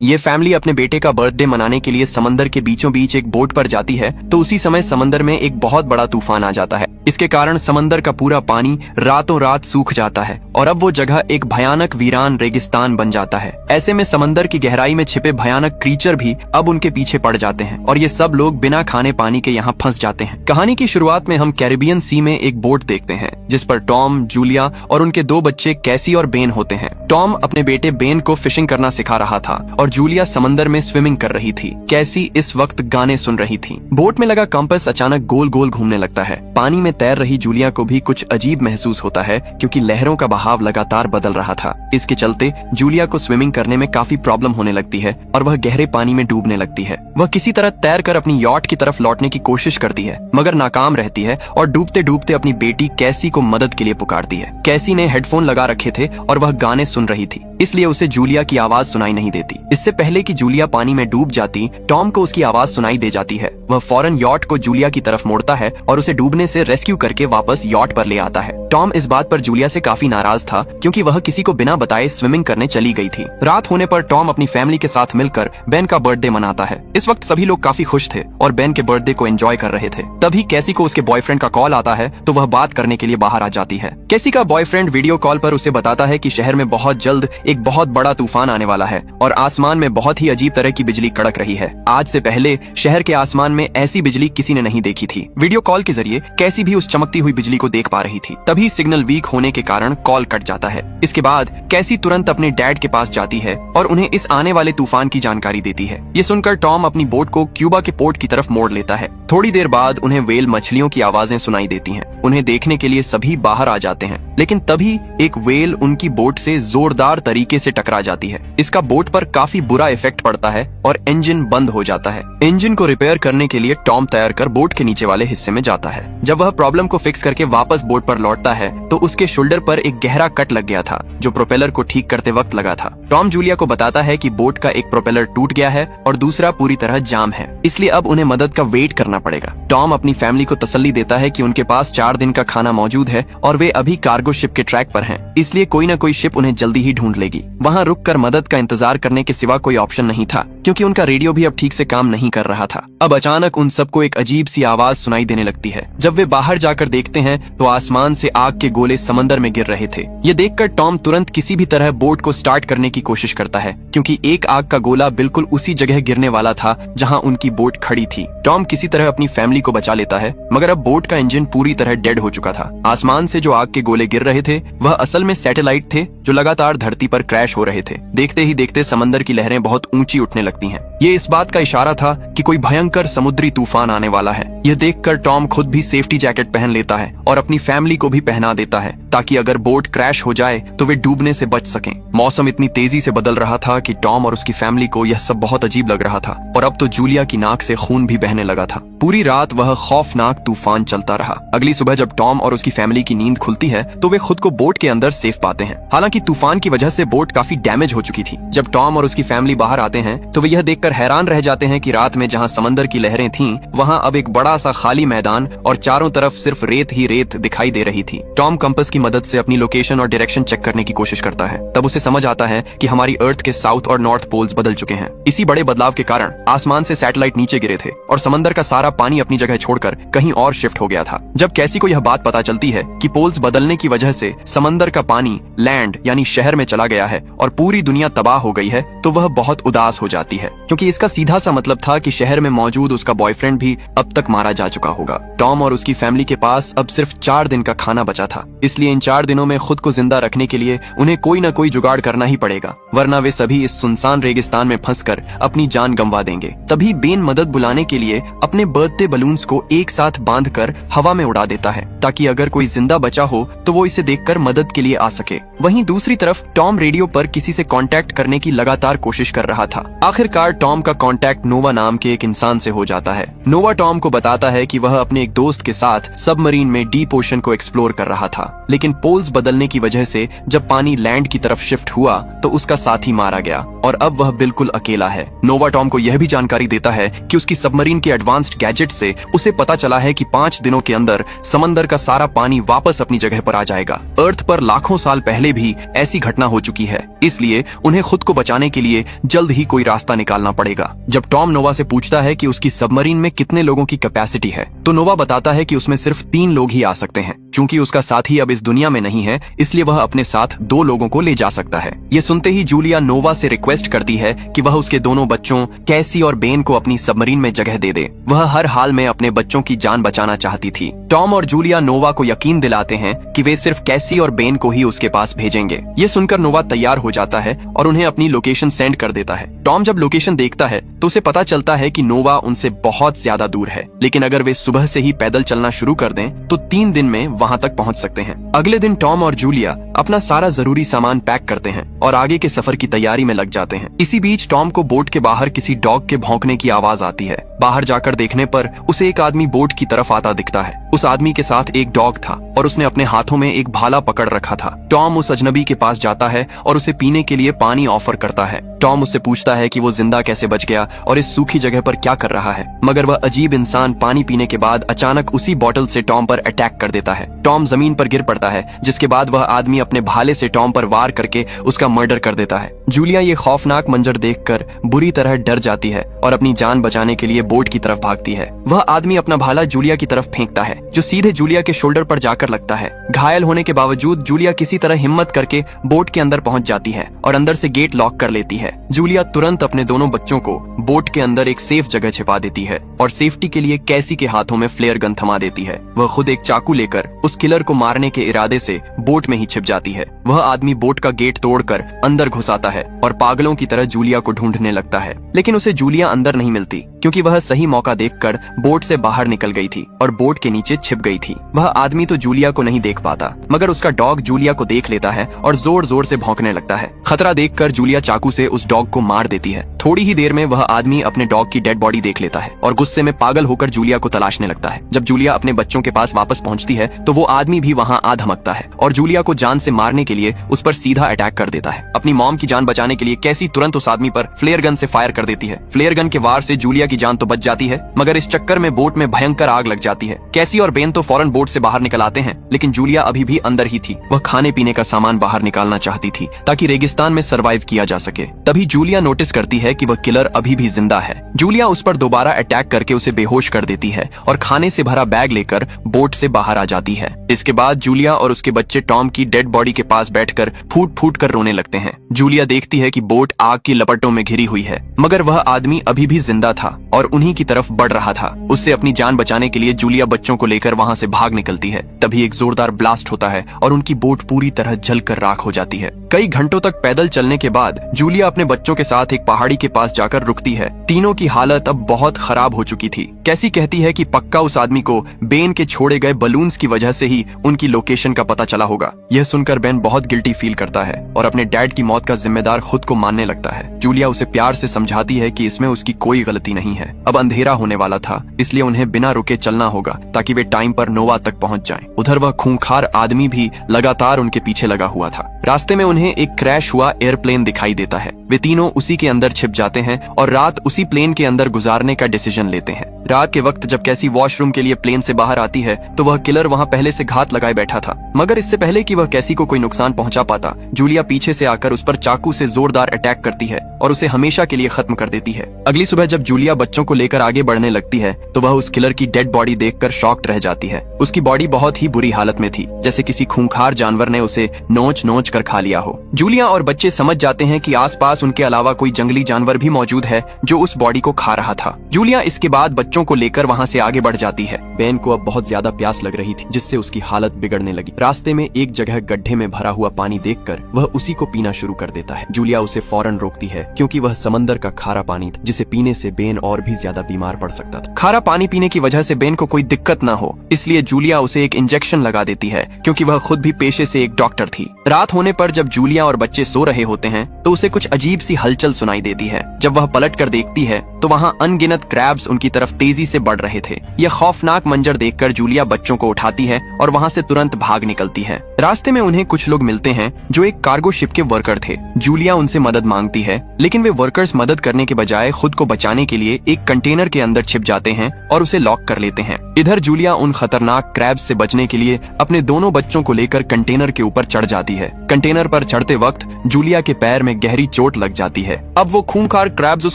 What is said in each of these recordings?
ये फैमिली अपने बेटे का बर्थडे मनाने के लिए समंदर के बीचों बीच एक बोट पर जाती है तो उसी समय समंदर में एक बहुत बड़ा तूफान आ जाता है। इसके कारण समंदर का पूरा पानी रातों रात सूख जाता है और अब वो जगह एक भयानक वीरान रेगिस्तान बन जाता है। ऐसे में समंदर की गहराई में छिपे भयानक क्रीचर भी अब उनके पीछे पड़ जाते हैं और ये सब लोग बिना खाने पानी के यहाँ फंस जाते हैं। कहानी की शुरुआत में हम कैरिबियन सी में एक बोट देखते हैं जिस पर टॉम, जूलिया और उनके 2 बच्चे कैसी और बेन होते हैं। टॉम अपने बेटे बेन को फिशिंग करना सिखा रहा था और जूलिया समंदर में स्विमिंग कर रही थी। कैसी इस वक्त गाने सुन रही थी। बोट में लगा कंपास अचानक गोल गोल घूमने लगता है। पानी में तैर रही जूलिया को भी कुछ अजीब महसूस होता है क्योंकि लहरों का बहाव लगातार बदल रहा था। इसके चलते जूलिया को स्विमिंग करने में काफी प्रॉब्लम होने लगती है और वह गहरे पानी में डूबने लगती है। वह किसी तरह तैर कर अपनी यॉट की तरफ लौटने की कोशिश करती है मगर नाकाम रहती है और डूबते डूबते अपनी बेटी कैसी को मदद के लिए पुकारती है। कैसी ने हेडफोन लगा रखे थे और वह गाने सुन रही थी, इसलिए उसे जूलिया की आवाज सुनाई नहीं देती। इससे पहले कि जूलिया पानी में डूब जाती, टॉम को उसकी आवाज सुनाई दे जाती है। वह फौरन यॉट को जूलिया की तरफ मोड़ता है और उसे डूबने से रेस्क्यू करके वापस यॉट पर ले आता है। टॉम इस बात पर जूलिया से काफी नाराज था क्योंकि वह किसी को बिना बताए स्विमिंग करने चली गई थी। रात होने पर टॉम अपनी फैमिली के साथ मिलकर बेन का बर्थडे मनाता है। इस वक्त सभी लोग काफी खुश थे और बेन के बर्थडे को एंजॉय कर रहे थे। तभी कैसी को उसके बॉयफ्रेंड का कॉल आता है तो वह बात करने के लिए बाहर आ जाती है। कैसी का बॉयफ्रेंड वीडियो कॉल पर उसे बताता है कि शहर में बहुत जल्द एक बहुत बड़ा तूफान आने वाला है और आसमान में बहुत ही अजीब तरह की बिजली कड़क रही है। आज से पहले शहर के आसमान में ऐसी बिजली किसी ने नहीं देखी थी। वीडियो कॉल के जरिए कैसी भी उस चमकती हुई बिजली को देख पा रही थी। तभी सिग्नल वीक होने के कारण कॉल कट जाता है। इसके बाद कैसी तुरंत अपने डैड के पास जाती है और उन्हें इस आने वाले तूफान की जानकारी देती है। ये सुनकर टॉम अपनी बोट को क्यूबा के पोर्ट की तरफ मोड़ लेता है। थोड़ी देर बाद उन्हें व्हेल मछलियों की आवाजें सुनाई देती हैं। उन्हें देखने के लिए सभी बाहर आ जाते हैं, लेकिन तभी एक व्हेल उनकी बोट से जोरदार तरीके से टकरा जाती है। इसका बोट पर काफी बुरा इफेक्ट पड़ता है और इंजन बंद हो जाता है। इंजन को रिपेयर करने के लिए टॉम तैर कर बोट के नीचे वाले हिस्से में जाता है। जब वह प्रॉब्लम को फिक्स करके वापस बोट पर लौटता है तो उसके शोल्डर पर एक गहरा कट लग गया था जो प्रोपेलर को ठीक करते वक्त लगा था। टॉम जूलिया को बताता है कि बोट का एक प्रोपेलर टूट गया है और दूसरा पूरी तरह जाम है, इसलिए अब उन्हें मदद का वेट करना पड़ेगा। टॉम अपनी फैमिली को तसल्ली देता है कि उनके पास 4 दिन का खाना मौजूद है और वे अभी कार्गो शिप के ट्रैक पर हैं, इसलिए कोई न कोई शिप उन्हें जल्दी ही ढूंढ लेगी। वहाँ रुककर मदद का इंतजार करने के सिवा कोई ऑप्शन नहीं था क्योंकि उनका रेडियो भी अब ठीक से काम नहीं कर रहा था। अब अचानक उन सबको एक अजीब सी आवाज सुनाई देने लगती है। जब वे बाहर जाकर देखते हैं तो आसमान से आग के गोले समंदर में गिर रहे थे। ये देखकर टॉम तुरंत किसी भी तरह बोट को स्टार्ट करने की कोशिश करता है क्योंकि एक आग का गोला बिल्कुल उसी जगह गिरने वाला था जहाँ उनकी बोट खड़ी थी। टॉम किसी तरह अपनी फैमिली को बचा लेता है मगर अब बोट का इंजन पूरी तरह डेड हो चुका था। आसमान से जो आग के गोले गिर रहे थे वह असल में सैटेलाइट थे जो लगातार धरती पर क्रैश हो रहे थे। देखते ही देखते समंदर की लहरें बहुत ऊंची उठने लगती हैं। ये इस बात का इशारा था कि कोई भयंकर समुद्री तूफान आने वाला है। यह देखकर टॉम खुद भी सेफ्टी जैकेट पहन लेता है और अपनी फैमिली को भी पहना देता है ताकि अगर बोट क्रैश हो जाए तो वे डूबने से बच सकें। मौसम इतनी तेजी से बदल रहा था कि टॉम और उसकी फैमिली को यह सब बहुत अजीब लग रहा था और अब तो जूलिया की नाक से खून भी बहने लगा था। पूरी रात वह खौफनाक तूफान चलता रहा। अगली सुबह जब टॉम और उसकी फैमिली की नींद खुलती है तो वे खुद को बोट के अंदर सेफ पाते हैं। हालांकि तूफान की वजह से बोट काफी डैमेज हो चुकी थी। जब टॉम और उसकी फैमिली बाहर आते हैं तो वे यह देखकर हैरान रह जाते हैं कि रात में जहां समंदर की लहरें थीं, वहां अब एक बड़ा सा खाली मैदान और चारों तरफ सिर्फ रेत ही रेत दिखाई दे रही थी। टॉम कंपास की मदद से अपनी लोकेशन और डायरेक्शन चेक करने की कोशिश करता है। तब उसे समझ आता है कि हमारी अर्थ के साउथ और नॉर्थ पोल्स बदल चुके हैं। इसी बड़े बदलाव के कारण आसमान से सैटेलाइट नीचे गिरे थे और समंदर का सारा पानी अपनी जगह छोड़कर कहीं और शिफ्ट हो गया था। जब कैसी को यह बात पता चलती है कि पोल्स बदलने की वजह से समंदर का पानी लैंड यानी शहर में चला गया है और पूरी दुनिया तबाह हो गई है तो वह बहुत उदास हो जाती है क्योंकि इसका सीधा सा मतलब था कि शहर में मौजूद उसका बॉयफ्रेंड भी अब तक मारा जा चुका होगा। टॉम और उसकी फैमिली के पास अब सिर्फ 4 दिन का खाना बचा था, इसलिए इन 4 दिनों में खुद को जिंदा रखने के लिए उन्हें कोई न कोई जुगाड़ करना ही पड़ेगा, वरना वे सभी इस सुनसान रेगिस्तान में फंसकर अपनी जान गंवा देंगे। तभी बेन मदद बुलाने के लिए अपने बर्थडे बलून्स को एक साथ बांधकर हवा में उड़ा देता है ताकि अगर कोई जिंदा बचा हो तो वो इसे देखकर मदद के लिए आ सके। वहीं दूसरी तरफ टॉम रेडियो पर किसी से कांटेक्ट करने की लगातार कोशिश कर रहा था। आखिरकार टॉम का कांटेक्ट नोवा नाम के एक इंसान से हो जाता है। नोवा टॉम को बताता है कि वह अपने एक दोस्त के साथ सबमरीन में डीप ओशन को एक्सप्लोर कर रहा था, लेकिन पोल्स बदलने की वजह से जब पानी लैंड की तरफ शिफ्ट शिफ्ट हुआ तो उसका साथी मारा गया और अब वह बिल्कुल अकेला है। नोवा टॉम को यह भी जानकारी देता है कि उसकी सबमरीन के एडवांस्ड गैजेट से उसे पता चला है कि 5 दिनों के अंदर समंदर का सारा पानी वापस अपनी जगह पर आ जाएगा। अर्थ पर लाखों साल पहले भी ऐसी घटना हो चुकी है, इसलिए उन्हें खुद को बचाने के लिए जल्द ही कोई रास्ता निकालना पड़ेगा। जब टॉम नोवा से पूछता है कि उसकी सबमरीन में कितने लोगों की कैपेसिटी है, तो नोवा बताता है कि उसमें सिर्फ 3 लोग ही आ सकते हैं। चूंकि उसका साथी अब इस दुनिया में नहीं है, इसलिए वह अपने साथ 2 लोगों को ले जा सकता है। ये सुनते ही जूलिया नोवा से रिक्वेस्ट करती है कि वह उसके दोनों बच्चों कैसी और बेन को अपनी सबमरीन में जगह दे दे। वह हर हाल में अपने बच्चों की जान बचाना चाहती थी। टॉम और जूलिया नोवा को यकीन दिलाते हैं कि वे सिर्फ कैसी और बेन को ही उसके पास भेजेंगे। ये सुनकर नोवा तैयार हो जाता है और उन्हें अपनी लोकेशन सेंड कर देता है। टॉम जब लोकेशन देखता है तो उसे पता चलता है कि नोवा उनसे बहुत ज्यादा दूर है, लेकिन अगर वे सुबह से ही पैदल चलना शुरू कर दें तो 3 दिन में वहां तक पहुंच सकते हैं। अगले दिन टॉम और जूलिया अपना सारा जरूरी सामान पैक करते हैं और आगे के सफर की तैयारी में लग जाते हैं। इसी बीच टॉम को बोट के बाहर किसी डॉग के भौंकने की आवाज आती है। बाहर जाकर देखने पर उसे एक आदमी बोट की तरफ आता दिखता है। उस आदमी के साथ एक डॉग था और उसने अपने हाथों में एक भाला पकड़ रखा था। टॉम उस अजनबी के पास जाता है और उसे पीने के लिए पानी ऑफर करता है। टॉम उससे पूछता है कि वो जिंदा कैसे बच गया और इस सूखी जगह पर क्या कर रहा है, मगर वह अजीब इंसान पानी पीने के बाद अचानक उसी बोतल से टॉम पर अटैक कर देता है। टॉम जमीन पर गिर पड़ता है, जिसके बाद वह आदमी अपने भाले से टॉम पर वार करके उसका मर्डर कर देता है। जूलिया ये खौफनाक मंजर देखकर बुरी तरह डर जाती है और अपनी जान बचाने के लिए बोट की तरफ भागती है। वह आदमी अपना भाला जूलिया की तरफ फेंकता है, जो सीधे जूलिया के शोल्डर पर जाकर लगता है। घायल होने के बावजूद जूलिया किसी तरह हिम्मत करके बोट के अंदर पहुंच जाती है और अंदर से गेट लॉक कर लेती है। जूलिया तुरंत अपने दोनों बच्चों को बोट के अंदर एक सेफ जगह छिपा देती है और सेफ्टी के लिए कैसी के हाथों में फ्लेयर गन थमा देती है। वह खुद एक चाकू लेकर उस किलर को मारने के इरादे से बोट में ही छिप जाती है। वह आदमी बोट का गेट तोड़कर अंदर घुस आता है और पागलों की तरह जूलिया को ढूंढने लगता है, लेकिन उसे जूलिया अंदर नहीं मिलती, क्योंकि वह सही मौका देखकर बोट से बाहर निकल गई थी और बोट के नीचे छिप गई थी। वह आदमी तो जूलिया को नहीं देख पाता, मगर उसका डॉग जूलिया को देख लेता है और जोर जोर से भौंकने लगता है। खतरा देखकर जूलिया चाकू से उस डॉग को मार देती है। थोड़ी ही देर में वह आदमी अपने डॉग की डेड बॉडी देख लेता है और गुस्से में पागल होकर जूलिया को तलाशने लगता है। जब जूलिया अपने बच्चों के पास वापस पहुंचती है तो वो आदमी भी वहां आ धमकता है और जूलिया को जान से मारने के लिए उस पर सीधा अटैक कर देता है। अपनी मॉम की जान बचाने के लिए कैसी तुरंत उस आदमी पर फ्लेयर गन से फायर कर देती है। फ्लेयर गन के वार से जूलिया की जान तो बच जाती है, मगर इस चक्कर में बोट में भयंकर आग लग जाती है। कैसी और बेन तो फौरन बोट से बाहर निकल आते हैं, लेकिन जूलिया अभी भी अंदर ही थी। वह खाने पीने का सामान बाहर निकालना चाहती थी ताकि रेगिस्तान में सरवाइव किया जा सके। तभी जूलिया नोटिस करती है कि वह किलर अभी भी जिंदा है। जूलिया उस पर दोबारा अटैक करके उसे बेहोश कर देती है और खाने से भरा बैग लेकर बोट से बाहर आ जाती है। इसके बाद जूलिया और उसके बच्चे टॉम की डेड बॉडी के पास बैठकर फूट फूट कर रोने लगते हैं। जूलिया देखती है कि बोट आग की लपटों में घिरी हुई है, मगर वह आदमी अभी भी जिंदा था और उन्हीं की तरफ बढ़ रहा था। उससे अपनी जान बचाने के लिए जूलिया बच्चों को लेकर वहां से भाग निकलती है। तभी एक जोरदार ब्लास्ट होता है और उनकी बोट पूरी तरह जलकर राख हो जाती है। कई घंटों तक पैदल चलने के बाद जूलिया अपने बच्चों के साथ एक पहाड़ी के पास जाकर रुकती है। तीनों की हालत अब बहुत खराब हो चुकी थी। कैसी कहती है कि पक्का उस आदमी को बेन के छोड़े गए बलून्स की वजह से ही उनकी लोकेशन का पता चला होगा। यह सुनकर बेन बहुत गिल्टी फील करता है और अपने डैड की मौत का जिम्मेदार खुद को मानने लगता है। जूलिया उसे प्यार से समझाती है कि इसमें उसकी कोई गलती नहीं है। अब अंधेरा होने वाला था, इसलिए उन्हें बिना रुके चलना होगा ताकि वे टाइम पर नोवा तक पहुंच जाएं। उधर वह खूंखार आदमी भी लगातार उनके पीछे लगा हुआ था। रास्ते में उन्हें एक क्रैश हुआ एयरप्लेन दिखाई देता है। वे तीनों उसी के अंदर छिप जाते हैं और रात उसी प्लेन के अंदर गुजारने का डिसीजन लेते हैं। रात के वक्त जब कैसी वॉशरूम के लिए प्लेन से बाहर आती है तो वह किलर वहां पहले से घात लगाए बैठा था, मगर इससे पहले कि वह कैसी को कोई नुकसान पहुंचा पाता, जूलिया पीछे से आकर उस पर चाकू से जोरदार अटैक करती है और उसे हमेशा के लिए खत्म कर देती है। अगली सुबह जब जूलिया बच्चों को लेकर आगे बढ़ने लगती है तो वह उस किलर की डेड बॉडी देखकर शॉक्ड रह जाती है। उसकी बॉडी बहुत ही बुरी हालत में थी, जैसे किसी खूंखार जानवर ने उसे नोच नोच कर खा लिया हो। जूलिया और बच्चे समझ जाते हैं कि आसपास उनके अलावा कोई जंगली जानवर भी मौजूद है जो उस बॉडी को खा रहा था। जूलिया इसके बाद बच्चों को लेकर वहां से आगे बढ़ जाती है। बेन को अब बहुत ज्यादा प्यास लग रही थी, जिससे उसकी हालत बिगड़ने लगी। रास्ते में एक जगह गड्ढे में भरा हुआ पानी देखकर वह उसी को पीना शुरू कर देता है। जूलिया उसे फौरन रोकती है, क्योंकि वह समंदर का खारा पानी था, जिसे पीने से बेन और भी ज्यादा बीमार पड़ सकता था। खारा पानी पीने की वजह से बेन को कोई दिक्कत न हो, इसलिए जूलिया उसे एक इंजेक्शन लगा देती है, क्योंकि वह खुद भी पेशे से एक डॉक्टर थी। रात होने पर जब जूलिया और बच्चे सो रहे होते हैं तो उसे कुछ अजीब सी हलचल सुनाई देती है। जब वह पलट कर देखती है तो वहाँ अनगिनत क्रैब्स उनकी तरफ तेजी से बढ़ रहे थे। यह खौफनाक मंजर देखकर जूलिया बच्चों को उठाती है और वहाँ से तुरंत भाग निकलती है। रास्ते में उन्हें कुछ लोग मिलते हैं जो एक कार्गो शिप के वर्कर थे। जूलिया उनसे मदद मांगती है, लेकिन वे वर्कर्स मदद करने के बजाय खुद को बचाने के लिए एक कंटेनर के अंदर छिप जाते हैं और उसे लॉक कर लेते हैं। इधर जूलिया उन खतरनाक क्रैब्स से बचने के लिए अपने दोनों बच्चों को लेकर कंटेनर के ऊपर चढ़ जाती है। कंटेनर पर चढ़ते वक्त जूलिया के पैर में गहरी चोट लग जाती है। अब वो खूंखार क्रैब्स उस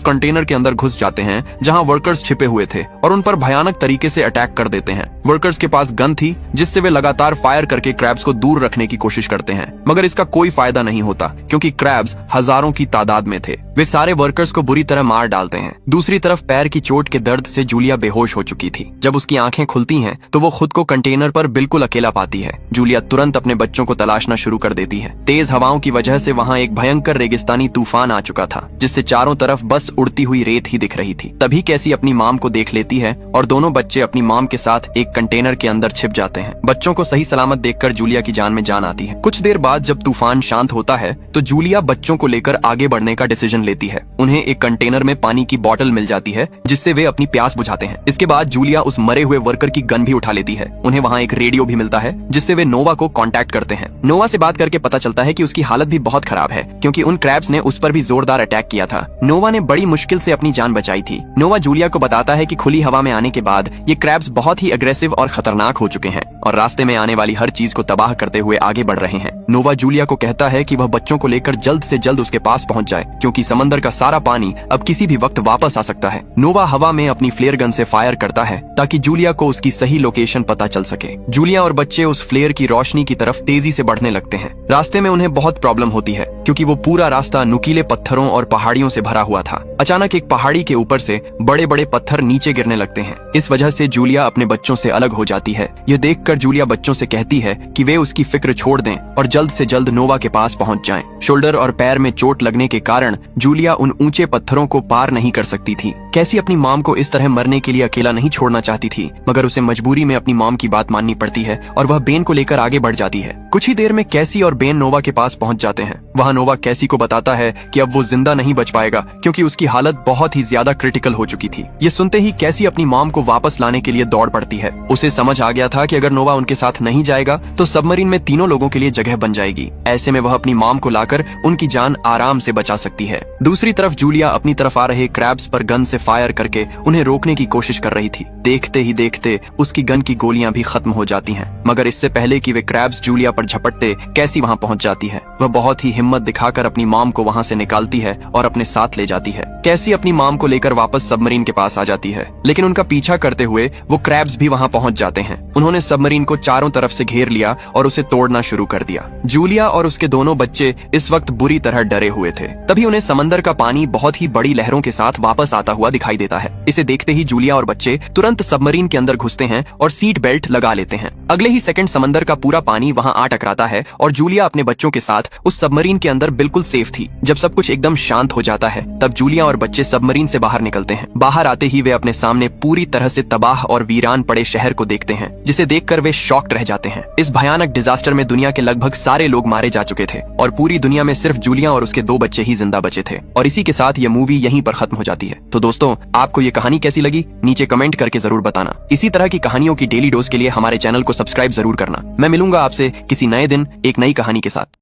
कंटेनर के अंदर घुस जाते हैं जहां वर्कर्स छिपे हुए थे और उन पर भयानक तरीके से अटैक कर देते हैं। वर्कर्स के पास गन थी जिससे वे लगातार फायर करके क्रैब्स को दूर रखने की कोशिश करते हैं, मगर इसका कोई फायदा नहीं होता क्योंकि क्रैब्स हजारों की तादाद में थे। वे सारे वर्कर्स को बुरी तरह मार डालते हैं। दूसरी तरफ पैर की चोट के दर्द से जूलिया बेहोश हो चुकी थी। जब उसकी आंखें खुलती हैं तो वो खुद को कंटेनर पर बिल्कुल अकेला पाती है। जूलिया तुरंत अपने बच्चों को तलाशना शुरू कर देती है। तेज हवाओं की वजह से वहाँ एक भयंकर रेगिस्तानी तूफान आ चुका था जिससे चारों तरफ बस उड़ती हुई रेत ही दिख रही थी। तभी कैसी अपनी माम को देख लेती है और दोनों बच्चे अपनी माम के साथ एक कंटेनर के अंदर छिप जाते हैं। बच्चों को सही सलामत देखकर जूलिया की जान में जान आती है। कुछ देर बाद जब तूफान शांत होता है तो जूलिया बच्चों को लेकर आगे बढ़ने का डिसीजन लेती है। उन्हें एक कंटेनर में पानी की बोतल मिल जाती है जिससे वे अपनी प्यास बुझाते हैं। इसके बाद जूलिया उस मरे हुए वर्कर की गन भी उठा लेती है। उन्हें वहाँ एक रेडियो भी मिलता है जिससे वे नोवा को कांटेक्ट करते हैं। नोवा से बात करके पता चलता है कि उसकी हालत भी बहुत खराब है क्योंकि उन क्रैब्स ने उस पर भी जोरदार अटैक किया था। नोवा ने बड़ी मुश्किल से अपनी जान बचाई थी। नोवा जूलिया को बताता है कि खुली हवा में आने के बाद ये क्रैब्स बहुत ही अग्रेसिव और खतरनाक हो चुके हैं और रास्ते में आने वाली हर चीज को तबाह करते हुए आगे बढ़ रहे हैं। नोवा जूलिया को कहता है कि वह बच्चों को लेकर जल्द से जल्द उसके पास पहुंच जाए क्योंकि समंदर का सारा पानी अब किसी भी वक्त वापस आ सकता है। नोवा हवा में अपनी फ्लेयर गन से फायर करता है ताकि जूलिया को उसकी सही लोकेशन पता चल सके। जूलिया और बच्चे उस फ्लेयर की रोशनी की तरफ तेजी से बढ़ने लगते हैं। रास्ते में उन्हें बहुत प्रॉब्लम होती है क्योंकि वो पूरा रास्ता नुकीले पत्थरों और पहाड़ियों से भरा हुआ था। अचानक एक पहाड़ी के ऊपर से बड़े बड़े पत्थर नीचे गिरने लगते हैं। इस वजह से जूलिया अपने बच्चों से अलग हो जाती है। यह देखकर जूलिया बच्चों से कहती है कि वे उसकी फिक्र छोड़ दें और जल्द से जल्द नोवा के पास पहुंच जाएं। शोल्डर और पैर में चोट लगने के कारण जूलिया उन ऊंचे पत्थरों को पार नहीं कर सकती थी। कैसी अपनी मॉम को इस तरह मरने के लिए अकेला नहीं छोड़ना चाहती थी, मगर उसे मजबूरी में अपनी मॉम की बात माननी पड़ती है और वह बेन को लेकर आगे बढ़ जाती है। कुछ ही देर में कैसी और बेन नोवा के पास पहुंच जाते हैं। वहाँ नोवा कैसी को बताता है कि अब वो जिंदा नहीं बच पाएगा क्योंकि उसकी हालत बहुत ही ज्यादा क्रिटिकल हो चुकी थी। ये सुनते ही कैसी अपनी मॉम को वापस लाने के लिए दौड़ पड़ती है। उसे समझ आ गया था कि अगर नोवा उनके साथ नहीं जाएगा तो सबमरीन में तीनों लोगों के लिए जगह बन जाएगी। ऐसे में वह अपनी मॉम को लाकर उनकी जान आराम से बचा सकती है। दूसरी तरफ जूलिया अपनी तरफ आ रहे क्रैब्स पर गन से फायर करके उन्हें रोकने की कोशिश कर रही थी। देखते ही देखते उसकी गन की गोलियां भी खत्म हो जाती हैं। मगर इससे पहले कि वे क्रैब्स जूलिया पर झपटते कैसी वहां पहुंच जाती है। वह बहुत ही हिम्मत दिखाकर अपनी मॉम को वहां से निकालती है और अपने साथ ले जाती है। कैसी अपनी मॉम को लेकर वापस सबमरीन के पास आ जाती है, लेकिन उनका पीछा करते हुए वो क्रैब्स भी वहां पहुंच जाते हैं। उन्होंने सबमरीन को चारों तरफ से घेर लिया और उसे तोड़ना शुरू कर दिया। जूलिया और उसके दोनों बच्चे इस वक्त बुरी तरह डरे हुए थे। तभी उन्हें समंदर का पानी बहुत ही बड़ी लहरों के साथ वापस आता हुआ दिखाई देता है। इसे देखते ही जूलिया और बच्चे तुरंत सबमरीन के अंदर घुसते हैं और सीट बेल्ट लगा लेते हैं। अगले ही सेकंड समंदर का पूरा पानी वहां आ टकराता है और जूलिया अपने बच्चों के साथ उस सबमरीन के अंदर बिल्कुल सेफ थी। जब सब कुछ एकदम शांत हो जाता है तब जूलिया और बच्चे सबमरीन से बाहर निकलते हैं। बाहर आते ही वे अपने सामने पूरी तरह से तबाह और वीरान पड़े शहर को देखते हैं, जिसे देखकर वे शॉक्ड रह जाते हैं। इस भयानक डिजास्टर में दुनिया के लगभग सारे लोग मारे जा चुके थे और पूरी दुनिया में सिर्फ जूलिया और उसके 2 बच्चे ही जिंदा बचे थे। और इसी के साथ ये मूवी यहीं पर खत्म हो जाती है। तो दोस्तों, आपको ये कहानी कैसी लगी नीचे कमेंट करके जरूर बताना। इसी तरह की कहानियों की डेली डोज के लिए हमारे चैनल को सब्सक्राइब जरूर करना। मैं मिलूंगा आपसे किसी नए दिन एक नई कहानी के साथ।